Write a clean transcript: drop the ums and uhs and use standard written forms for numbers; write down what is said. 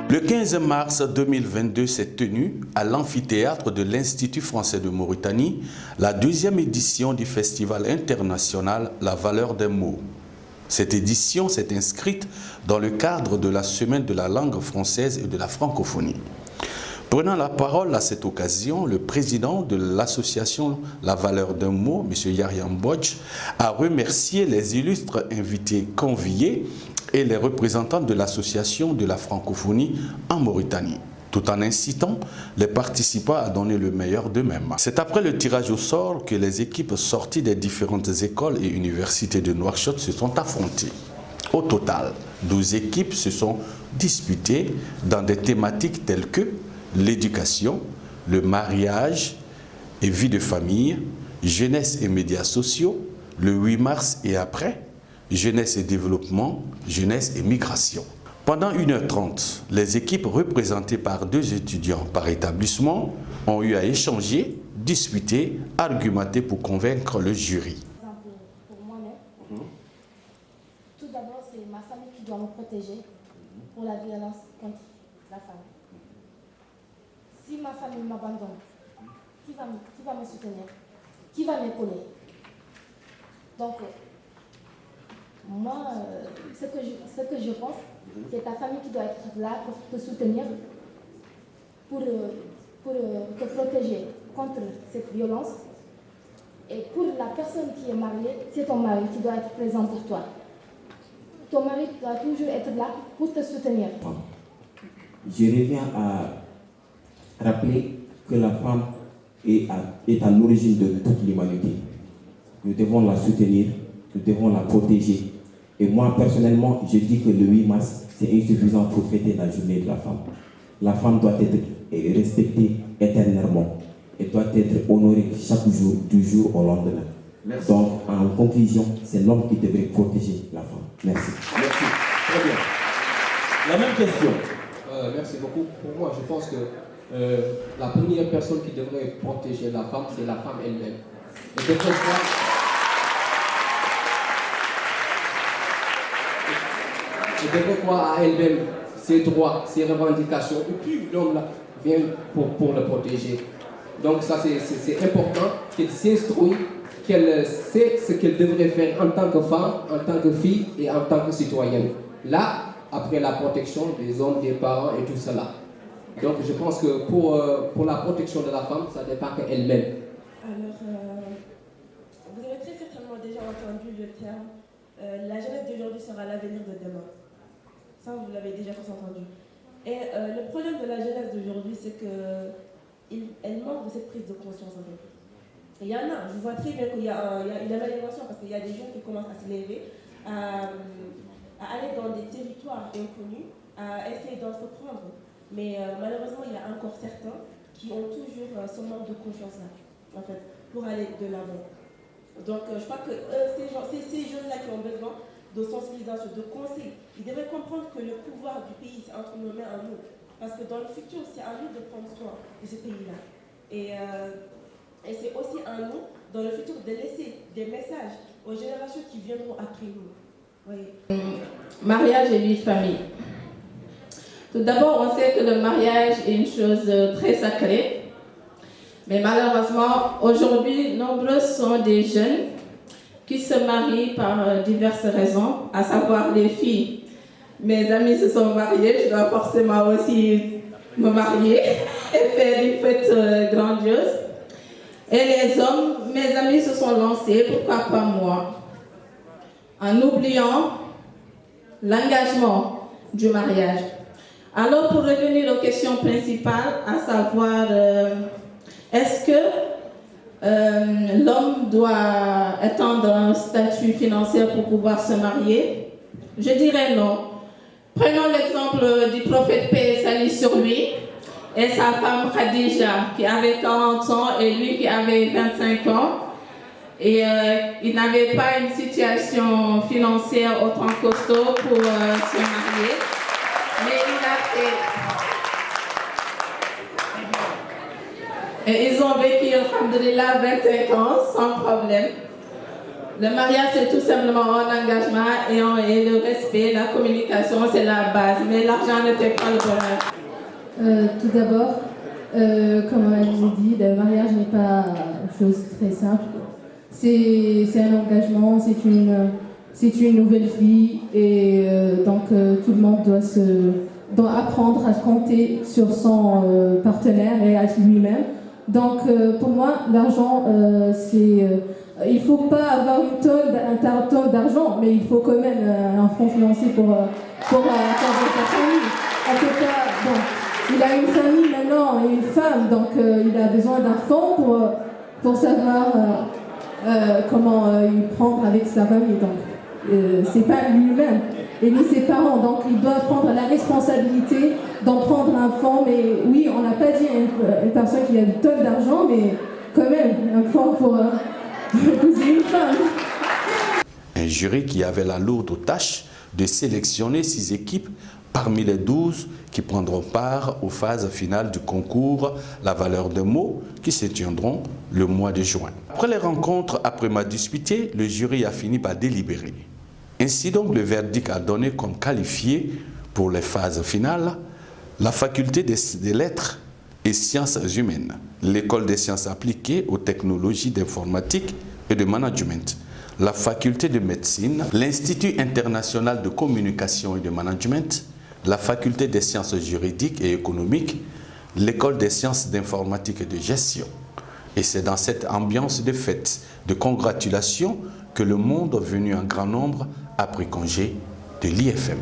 Le 15 mars 2022 s'est tenue à l'amphithéâtre de l'Institut français de Mauritanie la deuxième édition du festival international La valeur des mots. Cette édition s'est inscrite dans le cadre de la semaine de la langue française et de la francophonie. Prenant la parole à cette occasion, le président de l'association La valeur d'un mot, M. Yariam Bodj, a remercié les illustres invités conviés et les représentants de l'association de la francophonie en Mauritanie, tout en incitant les participants à donner le meilleur d'eux-mêmes. C'est après le tirage au sort que les équipes sorties des différentes écoles et universités de Nouakchott se sont affrontées. Au total, 12 équipes se sont disputées dans des thématiques telles que l'éducation, le mariage et vie de famille, jeunesse et médias sociaux, le 8 mars et après, jeunesse et développement, jeunesse et migration. Pendant 1h30, les équipes représentées par 2 étudiants par établissement ont eu à échanger, discuter, argumenter pour convaincre le jury. Pour moi-même, tout d'abord, c'est ma famille qui doit me protéger pour la violence contre la femme. Si ma famille m'abandonne, qui va me soutenir? Qui va m'épauler? Donc, moi, ce que je pense, c'est ta famille qui doit être là pour te soutenir, pour te protéger contre cette violence. Et pour la personne qui est mariée, c'est ton mari qui doit être présent pour toi. Ton mari doit toujours être là pour te soutenir. Je reviens à rappeler que la femme est à l'origine de toute l'humanité. Nous devons la soutenir, nous devons la protéger. Et moi, personnellement, je dis que le 8 mars, c'est insuffisant pour fêter la journée de la femme. La femme doit être respectée éternellement et doit être honorée chaque jour, du jour au lendemain. Merci. Donc, en conclusion, c'est l'homme qui devrait protéger la femme. Merci. Merci. Très bien. La même question. Merci beaucoup. Pour moi, je pense que la première personne qui devrait protéger la femme, c'est la femme elle-même. Et devrait voir à elle-même ses droits, ses revendications, et puis l'homme là vient pour le protéger. Donc ça c'est important qu'elle s'instruise, qu'elle sait ce qu'elle devrait faire en tant que femme, en tant que fille et en tant que citoyenne. Là, après la protection des hommes, des parents et tout cela. Donc je pense que pour la protection de la femme, ça dépend qu'elle-même. Alors, vous avez très certainement déjà entendu le terme la jeunesse d'aujourd'hui sera l'avenir de demain. Ça, vous l'avez déjà tous entendu. Et le problème de la jeunesse d'aujourd'hui, c'est qu'elle manque de cette prise de conscience en fait. Et il y en a, je vois très bien qu'il y a une amélioration parce qu'il y a des gens qui commencent à se lever, à aller dans des territoires inconnus, à essayer d'entreprendre. Mais malheureusement, il y a encore certains qui ont toujours ce manque de confiance-là, en fait, pour aller de l'avant. Donc je crois que ces jeunes-là qui ont besoin de sensibilisation, de conseils, ils devraient comprendre que le pouvoir du pays, c'est entre nos mains à nous. Parce que dans le futur, c'est à nous de prendre soin de ce pays-là. Et c'est aussi à nous, dans le futur, de laisser des messages aux générations qui viendront après nous. Oui. Mariage et vie de famille. Tout d'abord, on sait que le mariage est une chose très sacrée. Mais malheureusement, aujourd'hui, nombreux sont des jeunes qui se marient par diverses raisons, à savoir les filles. Mes amis se sont mariés, je dois forcément aussi me marier et faire une fête grandiose. Et les hommes, mes amis se sont lancés, pourquoi pas moi, en oubliant l'engagement du mariage. Alors, pour revenir aux questions principales, à savoir, est-ce que l'homme doit attendre un statut financier pour pouvoir se marier? Je dirais non. Prenons l'exemple du prophète paix et salut sur lui et sa femme Khadija qui avait 40 ans et lui qui avait 25 ans. Et il n'avait pas une situation financière autant costaud pour se marier. Mais il a fait... Et ils ont vécu, alhamdoulilah, 25 ans sans problème. Le mariage, c'est tout simplement un engagement et le respect, la communication, c'est la base. Mais l'argent ne fait pas le bonheur. Tout d'abord, comme elle vous dit, le mariage n'est pas une chose très simple. C'est un engagement, c'est une nouvelle vie et donc tout le monde doit apprendre à compter sur son partenaire et à lui-même. Donc pour moi, l'argent, il ne faut pas avoir un tonne d'argent, mais il faut quand même un fonds financier pour sa famille. En tout cas, bon, il a une famille maintenant et une femme, donc il a besoin d'un fonds pour savoir comment y prendre avec sa famille. Donc, c'est pas lui-même et ni ses parents. Donc, il doit prendre la responsabilité d'en prendre un fonds. Mais oui, on n'a pas dit à une personne qui a une tonne d'argent, mais quand même, un fonds pour épouser une femme. Un jury qui avait la lourde tâche de sélectionner 6 équipes parmi les 12 qui prendront part aux phases finales du concours La valeur des mots qui se tiendront le mois de juin. Après les rencontres après-midi disputées, le jury a fini par délibérer. Ainsi donc, le verdict a donné comme qualifié pour les phases finales la faculté des lettres et sciences humaines, l'école des sciences appliquées aux technologies d'informatique et de management, la faculté de médecine, l'Institut international de communication et de management, la faculté des sciences juridiques et économiques, l'école des sciences d'informatique et de gestion. Et c'est dans cette ambiance de fête, de congratulation, que le monde venu en grand nombre a pris congé de l'IFM.